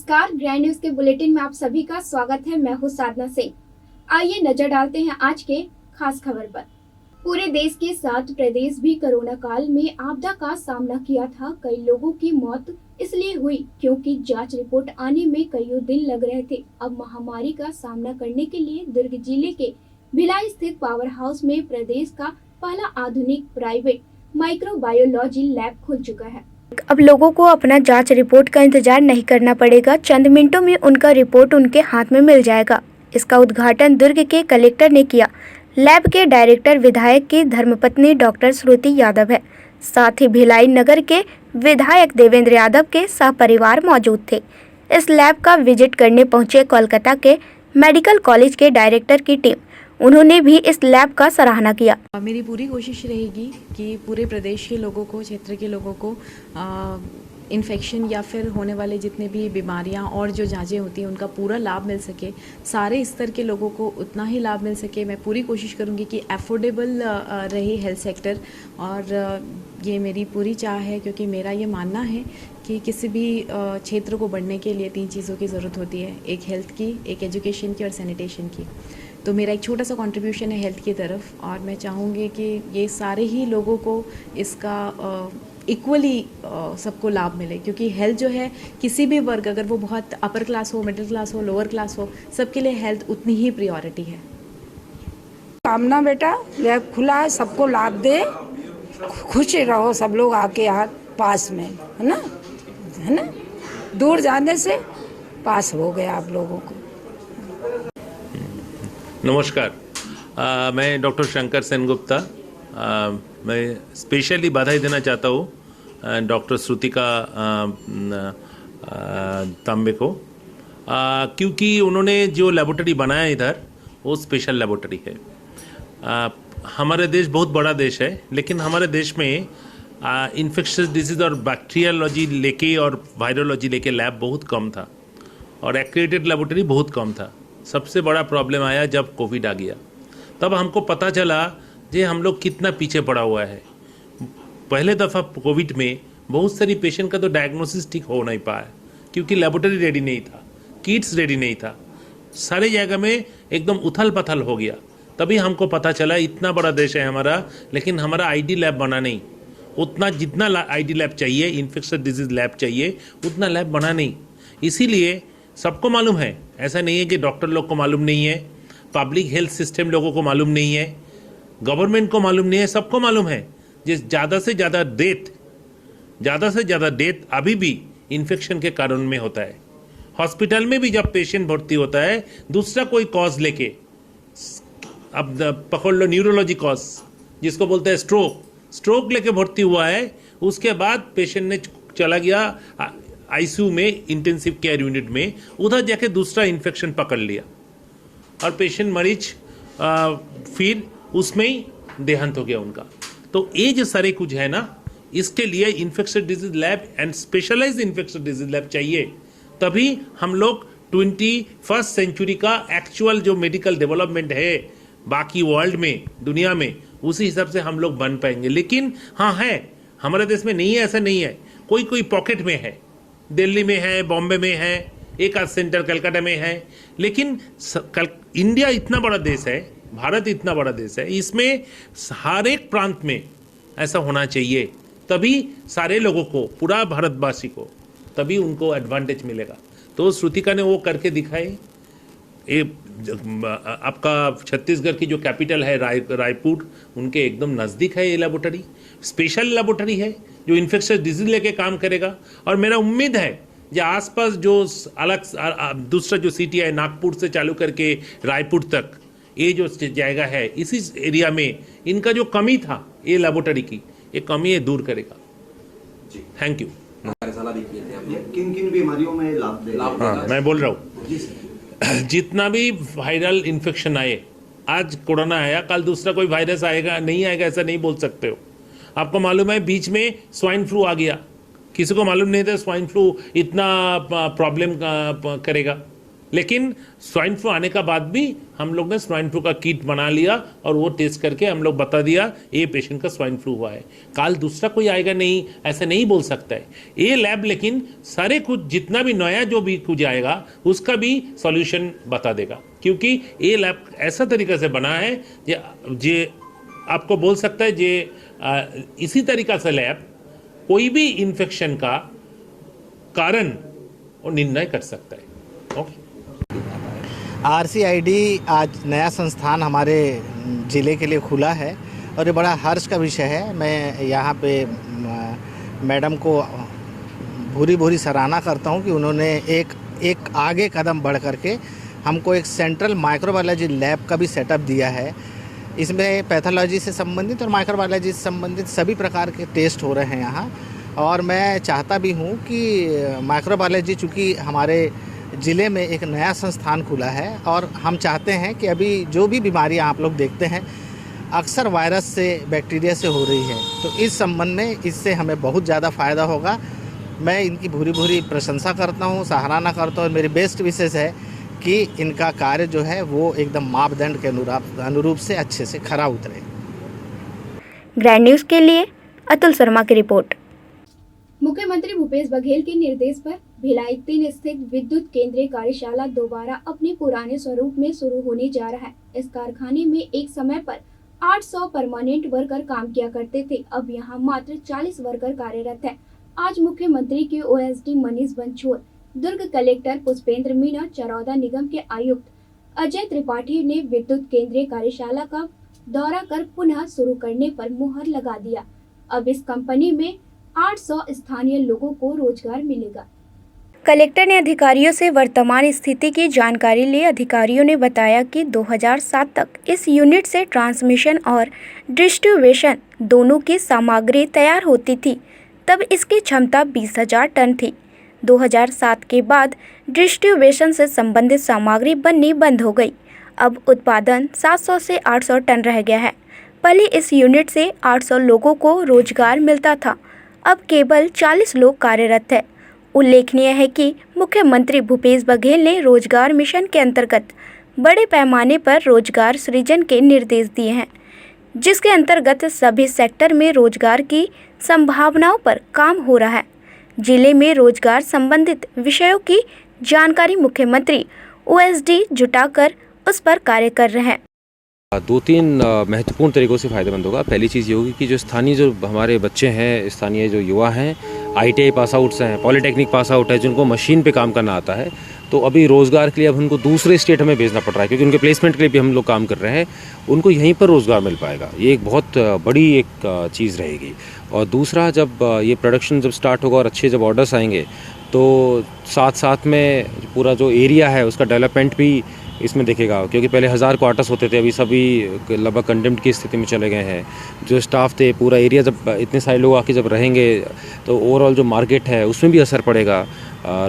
नमस्कार, grand news के bulletin में आप सभी का स्वागत है। मैं हूं साधना सिंह। आइए नजर डालते हैं आज के खास खबर पर। पूरे देश के साथ प्रदेश भी कोरोना काल में आपदा का सामना किया था। कई लोगों की मौत इसलिए हुई क्योंकि जांच रिपोर्ट आने में कई दिन लग रहे थे। अब महामारी का सामना करने के लिए दुर्ग जिले के भिलाई स्थित पावर हाउस में प्रदेश का पहला आधुनिक प्राइवेट माइक्रोबायोलॉजी लैब खुल चुका है। अब लोगों को अपना जांच रिपोर्ट का इंतजार नहीं करना पड़ेगा। चंद मिनटों में उनका रिपोर्ट उनके हाथ में मिल जाएगा। इसका उद्घाटन दुर्ग के कलेक्टर ने किया। लैब के डायरेक्टर विधायक की धर्मपत्नी डॉक्टर श्रुति यादव है। साथ ही भिलाई नगर के विधायक देवेंद्र यादव के सहपरिवार मौजूद थे। इस लैब का विजिट करने पहुंचे कोलकाता के मेडिकल कॉलेज के डायरेक्टर की टीम। उन्होंने भी इस लैब का सराहना किया। मेरी पूरी कोशिश रहेगी कि पूरे प्रदेश के लोगों को, क्षेत्र के लोगों को इन्फेक्शन या फिर होने वाले जितने भी बीमारियां और जो जांचें होती हैं उनका पूरा लाभ मिल सके। सारे स्तर के लोगों को उतना ही लाभ मिल सके। मैं पूरी कोशिश करूंगी कि अफोर्डेबल रहे हेल्थ सेक्टर, और ये मेरी पूरी चाह है, क्योंकि मेरा ये मानना है कि किसी भी क्षेत्र को बढ़ने के लिए 3 चीज़ों की ज़रूरत होती है, एक हेल्थ की, एक एजुकेशन की और सैनिटेशन की। तो मेरा एक छोटा सा कंट्रीब्यूशन है हेल्थ की तरफ, और मैं चाहूँगी कि ये सारे ही लोगों को इसका इक्वली सबको लाभ मिले, क्योंकि हेल्थ जो है किसी भी वर्ग, अगर वो बहुत अपर क्लास हो, मिडिल क्लास हो, लोअर क्लास हो, सबके लिए हेल्थ उतनी ही प्रायोरिटी है। कामना बेटा, लैब खुला है, सबको लाभ दे, खुश रहो सब लोग आके यहाँ पास में, है ना, दूर जाने से पास हो गया आप लोगों को। नमस्कार, मैं डॉक्टर शंकर सेनगुप्ता। मैं स्पेशली बधाई देना चाहता हूँ डॉक्टर श्रुतिका तांबे को, क्योंकि उन्होंने जो लेबोरेटरी बनाया इधर वो स्पेशल लेबोरेटरी है। हमारे देश बहुत बड़ा देश है, लेकिन हमारे देश में इन्फेक्शियस डिजीज़ और बैक्टीरियोलॉजी लेके और वायरोलॉजी लेके लैब बहुत कम था, और एक्रेडिटेड लेबोरेटरी बहुत कम था। सबसे बड़ा प्रॉब्लम आया जब कोविड आ गया, तब हमको पता चला कि हम लोग कितना पीछे पड़ा हुआ है। पहले दफ़ा कोविड में बहुत सारी पेशेंट का तो डायग्नोसिस ठीक हो नहीं पाया, क्योंकि लेबोरेटरी रेडी नहीं था, किट्स रेडी नहीं था, सारे जगह में एकदम उथल पथल हो गया। तभी हमको पता चला इतना बड़ा देश है हमारा, लेकिन हमारा आईडी लैब बना नहीं। उतना जितना आईडी लैब चाहिए, इन्फेक्शियस डिजीज़ लैब चाहिए, उतना लैब बना नहीं। इसीलिए सबको मालूम है, ऐसा नहीं है कि डॉक्टर लोग को मालूम नहीं है, पब्लिक हेल्थ सिस्टम लोगों को मालूम नहीं है, गवर्नमेंट को मालूम नहीं है, सबको मालूम है। जिस ज़्यादा से ज़्यादा डेथ अभी भी इन्फेक्शन के कारण में होता है। हॉस्पिटल में भी जब पेशेंट भर्ती होता है दूसरा कोई कॉज लेके, अब पकड़ लो न्यूरोलॉजी कॉज जिसको बोलते हैं स्ट्रोक लेके भर्ती हुआ है, उसके बाद पेशेंट ने चला गया आईसीयू में, इंटेंसिव केयर यूनिट में, उधर जाके दूसरा इन्फेक्शन पकड़ लिया और पेशेंट मरीज फिर उसमें ही देहांत हो गया उनका। तो ये जो सारे कुछ है ना, इसके लिए infectious disease lab and specialised infectious disease lab चाहिए, तभी हम लोग 21st सेंचुरी का एक्चुअल जो मेडिकल डेवलपमेंट है बाकी वर्ल्ड में, दुनिया में, उसी हिसाब से हम लोग बन पाएंगे। लेकिन हाँ है, हमारे देश में नहीं है, ऐसा नहीं है, कोई पॉकेट में है, दिल्ली में है, बॉम्बे में है, एक आध सेंटर कलकत्ता में है। लेकिन इंडिया इतना बड़ा देश है, भारत इतना बड़ा देश है, इसमें हर एक प्रांत में ऐसा होना चाहिए, तभी सारे लोगों को, पूरा भारतवासी को, तभी उनको एडवांटेज मिलेगा। तो श्रुतिका ने वो करके दिखाए। ये आपका छत्तीसगढ़ की जो कैपिटल है रायपुर, उनके एकदम नज़दीक है ये लेबोरेटरी, स्पेशल लेबोरेटरी है जो इन्फेक्शियस डिजीज लेके काम करेगा। और मेरा उम्मीद है जो आसपास जो अलग दूसरा जो सिटी है, नागपुर से चालू करके रायपुर तक, ये जो जाएगा है, इसी एरिया में इनका जो कमी था ये लेबोरेटरी की, ये कमी ये दूर करेगा। Thank you. किन किन बीमारियों में लाभ हाँ, मैं बोल रहा हूँ, जितना भी वायरल इन्फेक्शन आए, आज कोरोना आया, कल दूसरा कोई वायरस आएगा, नहीं आएगा ऐसा नहीं बोल सकते हो। आपको मालूम है बीच में स्वाइन फ्लू आ गया, किसी को मालूम नहीं था स्वाइन फ्लू इतना प्रॉब्लम करेगा, लेकिन स्वाइन फ्लू आने का बाद भी हम लोग ने स्वाइन फ्लू का किट बना लिया और वो टेस्ट करके हम लोग बता दिया ये पेशेंट का स्वाइन फ्लू हुआ है। काल दूसरा कोई आएगा नहीं, ऐसे नहीं बोल सकता है ये लैब, लेकिन सारे कुछ जितना भी नया जो भी कुछ आएगा उसका भी सॉल्यूशन बता देगा, क्योंकि ये लैब ऐसा तरीके से बना है जे आपको बोल सकता है जे इसी तरीका से लैब कोई भी इन्फेक्शन का कारण वो निर्णय कर सकता है। ओके। RCID आज नया संस्थान हमारे ज़िले के लिए खुला है और ये बड़ा हर्ष का विषय है। मैं यहाँ पे मैडम को भूरी भूरी सराहना करता हूँ कि उन्होंने एक आगे कदम बढ़ करके हमको एक सेंट्रल माइक्रोबायोलॉजी लैब का भी सेटअप दिया है। इसमें पैथोलॉजी से संबंधित और माइक्रोबायोलॉजी से संबंधित सभी प्रकार के टेस्ट हो रहे हैं यहाँ। और मैं चाहता भी हूँ कि माइक्रोबायोलॉजी चूँकि हमारे ज़िले में एक नया संस्थान खुला है और हम चाहते हैं कि अभी जो भी बीमारियां आप लोग देखते हैं अक्सर वायरस से, बैक्टीरिया से हो रही है, तो इस संबंध में इससे हमें बहुत ज़्यादा फ़ायदा होगा। मैं इनकी भूरी भूरी प्रशंसा करता हूं, सराहना करता हूं और मेरी बेस्ट विशेष है कि इनका कार्य जो है वो एकदम मापदंड के अनुरूप से अच्छे से खरा उतरे। ग्रैंड न्यूज़ के लिए अतुल शर्मा की रिपोर्ट। मुख्यमंत्री भूपेश बघेल के निर्देश पर भिलाई 3 स्थित विद्युत केंद्रीय कार्यशाला दोबारा अपने पुराने स्वरूप में शुरू होने जा रहा है। इस कारखाने में एक समय पर 800 परमानेंट वर्कर काम किया करते थे, अब यहां मात्र 40 वर्कर कार्यरत है। आज मुख्यमंत्री के OSD मनीष बंछोर, दुर्ग कलेक्टर पुष्पेंद्र मीणा, चरौदा निगम के आयुक्त अजय त्रिपाठी ने विद्युत केंद्रीय कार्यशाला का दौरा कर पुनः शुरू करने पर मुहर लगा दिया। अब इस कंपनी में 800 स्थानीय लोगों को रोजगार मिलेगा। कलेक्टर ने अधिकारियों से वर्तमान स्थिति की जानकारी ली। अधिकारियों ने बताया कि 2007 तक इस यूनिट से ट्रांसमिशन और डिस्ट्रीब्यूशन दोनों की सामग्री तैयार होती थी, तब इसकी क्षमता 20,000 टन थी। 2007 के बाद डिस्ट्रीब्यूशन से संबंधित सामग्री बननी बंद हो गई। अब उत्पादन 700 से 800 टन रह गया है। पहले इस यूनिट से 800 लोगों को रोजगार मिलता था, अब केवल 40 लोग कार्यरत है। उल्लेखनीय है कि मुख्यमंत्री भूपेश बघेल ने रोजगार मिशन के अंतर्गत बड़े पैमाने पर रोजगार सृजन के निर्देश दिए हैं, जिसके अंतर्गत सभी सेक्टर में रोजगार की संभावनाओं पर काम हो रहा है। जिले में रोजगार संबंधित विषयों की जानकारी मुख्यमंत्री OSD जुटाकर उस पर कार्य कर रहे हैं। 2-3 महत्वपूर्ण तरीकों से फ़ायदेमंद होगा। पहली चीज़ ये होगी कि जो स्थानीय जो हमारे बच्चे हैं, स्थानीय जो युवा हैं, ITI पास आउट्स हैं, पॉलिटेक्निक पास आउट है, जिनको मशीन पे काम करना आता है, तो अभी रोज़गार के लिए अब उनको दूसरे स्टेट हमें भेजना पड़ रहा है, क्योंकि उनके प्लेसमेंट के लिए भी हम लोग काम कर रहे हैं। उनको यहीं पर रोज़गार मिल पाएगा, ये एक बहुत बड़ी एक चीज़ रहेगी। और दूसरा, जब ये प्रोडक्शन जब स्टार्ट होगा और अच्छे जब ऑर्डर्स आएंगे, तो साथ साथ में पूरा जो एरिया है उसका डेवलपमेंट भी इसमें देखेगा, क्योंकि पहले 1000 क्वार्टर्स होते थे, अभी सभी लगभग कंडेम्ड की स्थिति में चले गए हैं। जो स्टाफ थे, पूरा एरिया, जब इतने सारे लोग आके जब रहेंगे तो ओवरऑल जो मार्केट है उसमें भी असर पड़ेगा।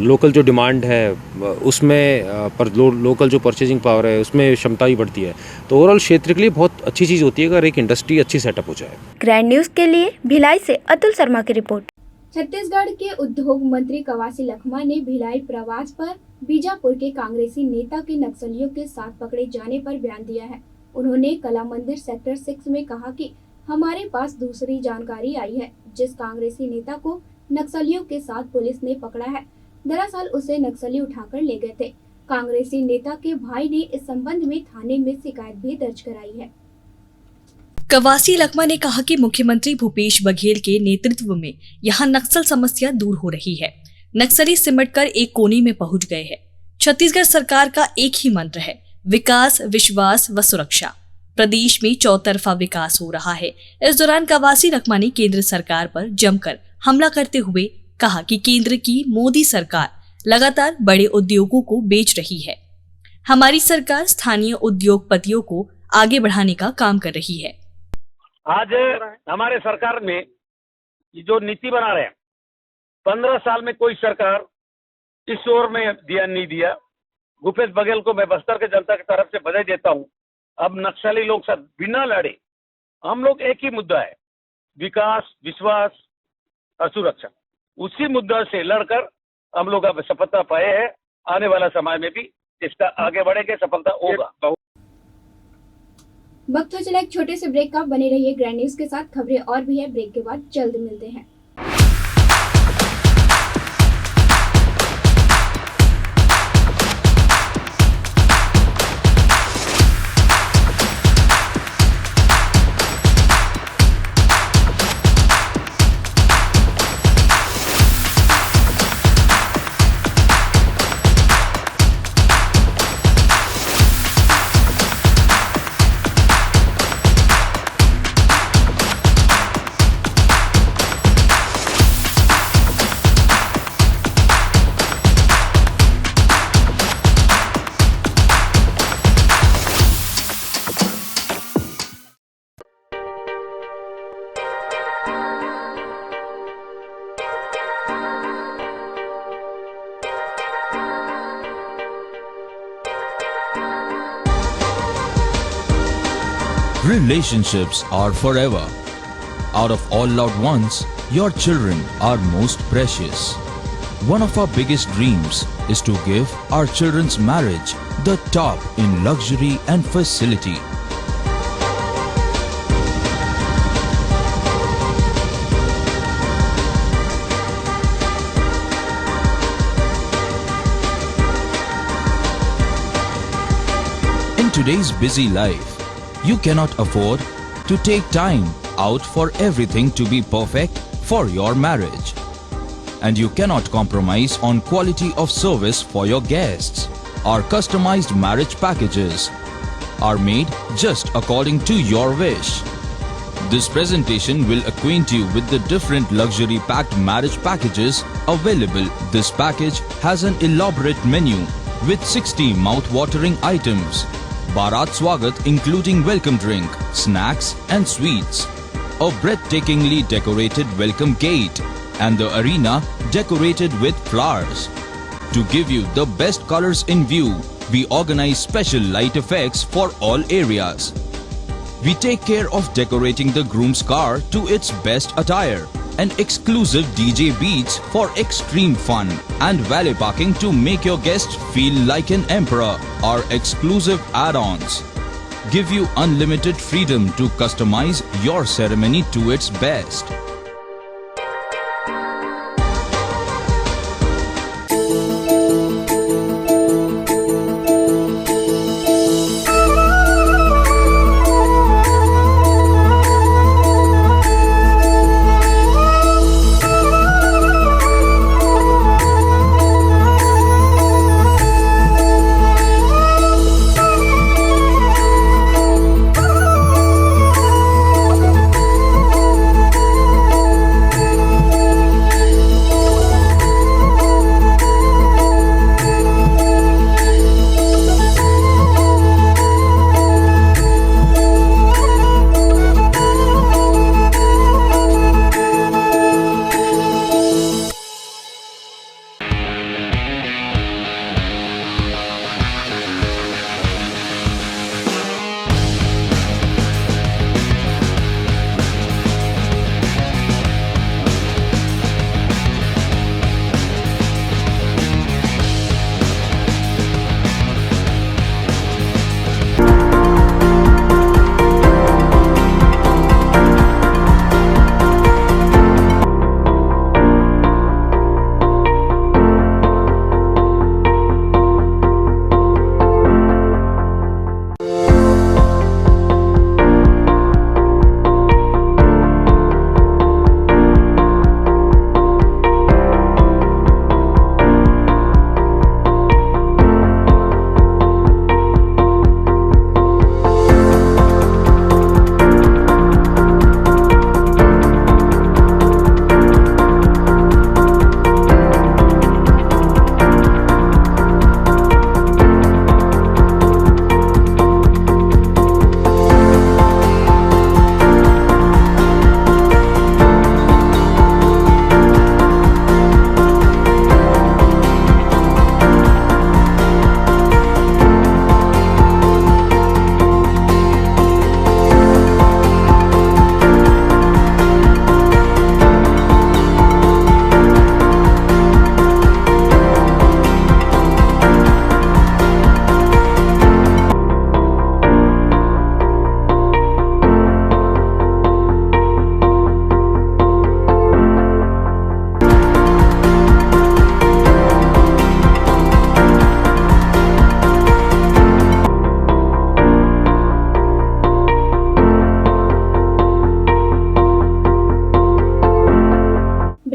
लोकल जो डिमांड है उसमें लोकल जो परचेजिंग पावर है उसमें क्षमता भी बढ़ती है। तो ओवरऑल क्षेत्र के लिए बहुत अच्छी चीज़ होती है अगर एक इंडस्ट्री अच्छी सेटअप हो जाए। ग्रैंड न्यूज़ के लिए भिलाई से अतुल शर्मा की रिपोर्ट। छत्तीसगढ़ के उद्योग मंत्री कवासी लखमा ने भिलाई प्रवास पर बीजापुर के कांग्रेसी नेता के नक्सलियों के साथ पकड़े जाने पर बयान दिया है। उन्होंने कला मंदिर सेक्टर 6 में कहा कि हमारे पास दूसरी जानकारी आई है, जिस कांग्रेसी नेता को नक्सलियों के साथ पुलिस ने पकड़ा है, दरअसल उसे नक्सली उठाकर ले गए थे। कांग्रेसी नेता के भाई ने इस संबंध में थाने में शिकायत भी दर्ज कराई है। कवासी लखमा ने कहा कि मुख्यमंत्री भूपेश बघेल के नेतृत्व में यहां नक्सल समस्या दूर हो रही है। नक्सली सिमटकर एक कोने में पहुंच गए हैं। छत्तीसगढ़ सरकार का एक ही मंत्र है, विकास, विश्वास व सुरक्षा। प्रदेश में चौतरफा विकास हो रहा है। इस दौरान कवासी लखमा ने केंद्र सरकार पर जमकर हमला करते हुए कहा कि केंद्र की मोदी सरकार लगातार बड़े उद्योगों को बेच रही है। हमारी सरकार स्थानीय उद्योगपतियों को आगे बढ़ाने का काम कर रही है। आज हमारे सरकार में जो नीति बना रहे हैं, 15 साल में कोई सरकार इस ओर में नहीं दिया। भूपेश बघेल को मैं बस्तर के जनता की तरफ से बधाई देता हूं। अब नक्सली लोग सब बिना लड़े, हम लोग एक ही मुद्दा है, विकास, विश्वास और सुरक्षा। उसी मुद्दा से लड़कर हम लोग अब सफलता पाए हैं। आने वाला समय में भी इसका आगे बढ़ेंगे, सफलता होगा। वक्त हो चला एक छोटे से ब्रेक का। बने रहिए ग्रैंड न्यूज के साथ। खबरें और भी है, ब्रेक के बाद जल्द मिलते हैं। Relationships are forever. Out of all loved ones, your children are most precious. One of our biggest dreams is to give our children's marriage the top in luxury and facility. In today's busy life, you cannot afford to take time out for everything to be perfect for your marriage. And you cannot compromise on quality of service for your guests. Our customized marriage packages are made just according to your wish. This presentation will acquaint you with the different luxury packed marriage packages available. This package has an elaborate menu with 60 mouth-watering items. Bharat Swagat including welcome drink, snacks and sweets. A breathtakingly decorated welcome gate and the arena decorated with flowers. To give you the best colors in view, we organize special light effects for all areas. We take care of decorating the groom's car to its best attire and exclusive DJ beats for extreme fun and valet parking to make your guests feel like an emperor. Our exclusive add-ons give you unlimited freedom to customize your ceremony to its best.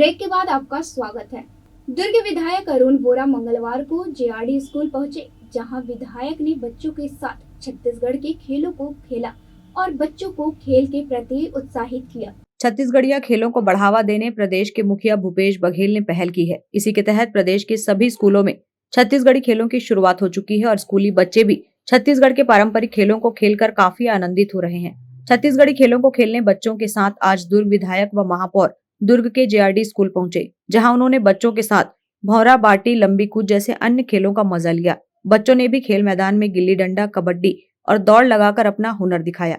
Break के बाद आपका स्वागत है। दुर्ग विधायक अरुण बोरा मंगलवार को JRD school पहुंचे, जहां विधायक ने बच्चों के साथ छत्तीसगढ़ के खेलों को खेला और बच्चों को खेल के प्रति उत्साहित किया। छत्तीसगढ़िया खेलों को बढ़ावा देने प्रदेश के मुखिया भूपेश बघेल ने पहल की है। इसी के तहत प्रदेश के सभी स्कूलों में छत्तीसगढ़ी खेलों की शुरुआत हो चुकी है और स्कूली बच्चे भी छत्तीसगढ़ के पारंपरिक खेलों को खेलकर काफी आनंदित हो रहे हैं। छत्तीसगढ़ी खेलों को खेलने बच्चों के साथ आज दुर्ग विधायक व महापौर दुर्ग के जेआरडी स्कूल पहुंचे, जहां उन्होंने बच्चों के साथ भौरा बाटी, लंबी कूद जैसे अन्य खेलों का मजा लिया। बच्चों ने भी खेल मैदान में गिल्ली डंडा, कबड्डी और दौड़ लगाकर अपना हुनर दिखाया।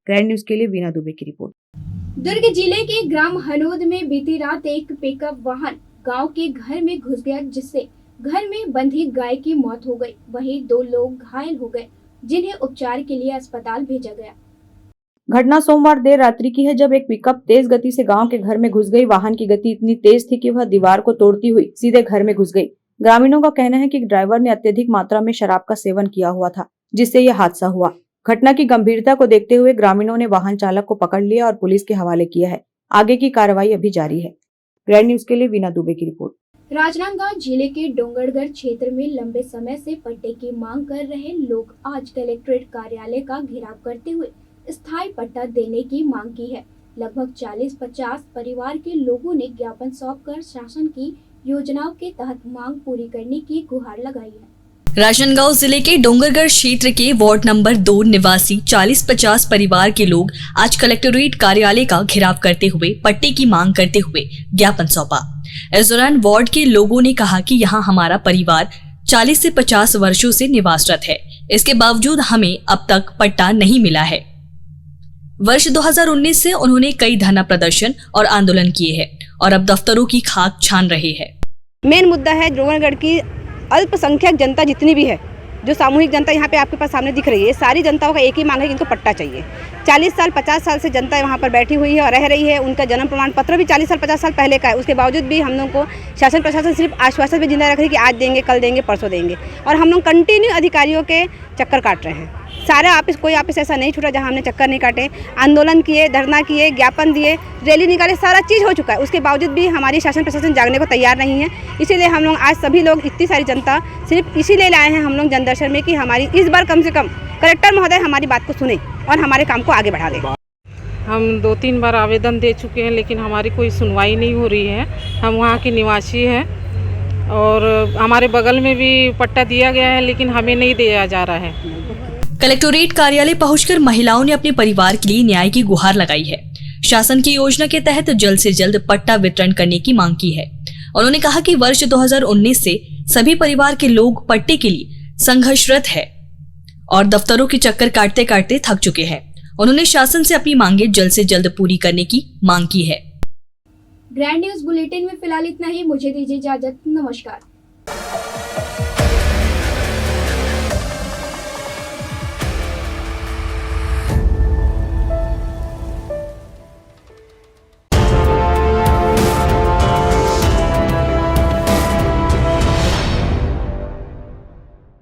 ग्रैंड न्यूज के लिए वीना दुबे की रिपोर्ट। दुर्ग जिले के ग्राम हनोद में बीती रात एक पिकअप वाहन गांव के घर में घुस गया, जिससे घर में बंधी गाय की मौत हो गई। वहीं 2 लोग घायल हो गए, जिन्हें उपचार के लिए अस्पताल भेजा गया। घटना सोमवार देर रात्रि की है, जब एक पिकअप तेज गति से गांव के घर में घुस गई। वाहन की गति इतनी तेज थी कि वह दीवार को तोड़ती हुई सीधे घर में घुस गई। ग्रामीणों का कहना है कि ड्राइवर ने अत्यधिक मात्रा में शराब का सेवन किया हुआ था, जिससे यह हादसा हुआ। घटना की गंभीरता को देखते हुए ग्रामीणों ने वाहन चालक को पकड़ लिया और पुलिस के हवाले किया है। आगे की कार्रवाई अभी जारी है। ग्रैंड न्यूज के लिए वीना दुबे की रिपोर्ट। राजनांदगांव जिले के डोंगरगढ़ क्षेत्र में लंबे समय से पट्टे की मांग कर रहे लोग आज कलेक्ट्रेट कार्यालय का घेराव करते हुए स्थायी पट्टा देने की मांग की है। लगभग 40-50 परिवार के लोगों ने ज्ञापन सौंपकर शासन की योजनाओं के तहत मांग पूरी करने की गुहार लगाई है। राजनांदगांव जिले के डोंगरगढ़ क्षेत्र के वार्ड नंबर 2 निवासी 40-50 परिवार के लोग आज कलेक्टोरेट कार्यालय का घेराव करते हुए पट्टे की मांग करते हुए ज्ञापन सौंपा। इस दौरान वार्ड के लोगों ने कहा कि यहां हमारा परिवार 40 से 50 वर्षों से निवासरत है, इसके बावजूद हमें अब तक पट्टा नहीं मिला है। वर्ष 2019 से उन्होंने कई धरना प्रदर्शन और आंदोलन किए हैं और अब दफ्तरों की खाक छान रहे हैं। मेन मुद्दा है डोंगरगढ़ की अल्पसंख्यक जनता जितनी भी है, जो सामूहिक जनता यहाँ पे आपके पास सामने दिख रही है, सारी जनताओं का एक ही मांग है कि इनको पट्टा चाहिए। 40 साल 50 साल से जनता वहाँ पर बैठी हुई है और रह रही है। उनका जन्म प्रमाण पत्र भी 40 साल 50 साल पहले का है। उसके बावजूद भी हम लोग को शासन प्रशासन सिर्फ आश्वासन में जिंदा रख रही है कि आज देंगे, कल देंगे, परसों देंगे, और हम लोग कंटिन्यू अधिकारियों के चक्कर काट रहे हैं। सारा ऑफिस, कोई ऑफिस ऐसा नहीं छूटा जहाँ हमने चक्कर नहीं काटे। आंदोलन किए, धरना किए, ज्ञापन दिए, रैली निकाले, सारा चीज़ हो चुका है। उसके बावजूद भी हमारी शासन प्रशासन जागने को तैयार नहीं है। इसीलिए हम लोग आज सभी लोग, इतनी सारी जनता सिर्फ इसीलिए लाए हैं हम लोग जनदर्शन में कि हमारी इस बार कम से कम कलेक्टर महोदय हमारी बात को सुने और हमारे काम को आगे बढ़ा दें। हम 2-3 बार आवेदन दे चुके हैं, लेकिन हमारी कोई सुनवाई नहीं हो रही है। हम वहाँ के निवासी हैं और हमारे बगल में भी पट्टा दिया गया है, लेकिन हमें नहीं दिया जा रहा है। कलेक्टोरेट कार्यालय पहुंचकर महिलाओं ने अपने परिवार के लिए न्याय की गुहार लगाई है। शासन की योजना के तहत जल्द से जल्द पट्टा वितरण करने की मांग की है। उन्होंने कहा कि वर्ष 2019 से सभी परिवार के लोग पट्टे के लिए संघर्षरत है और दफ्तरों के चक्कर काटते काटते थक चुके हैं। उन्होंने शासन से अपनी मांगे जल्द से जल्द पूरी करने की मांग की है। ग्रैंड न्यूज बुलेटिन में फिलहाल इतना ही। मुझे दीजिए इजाजत। नमस्कार।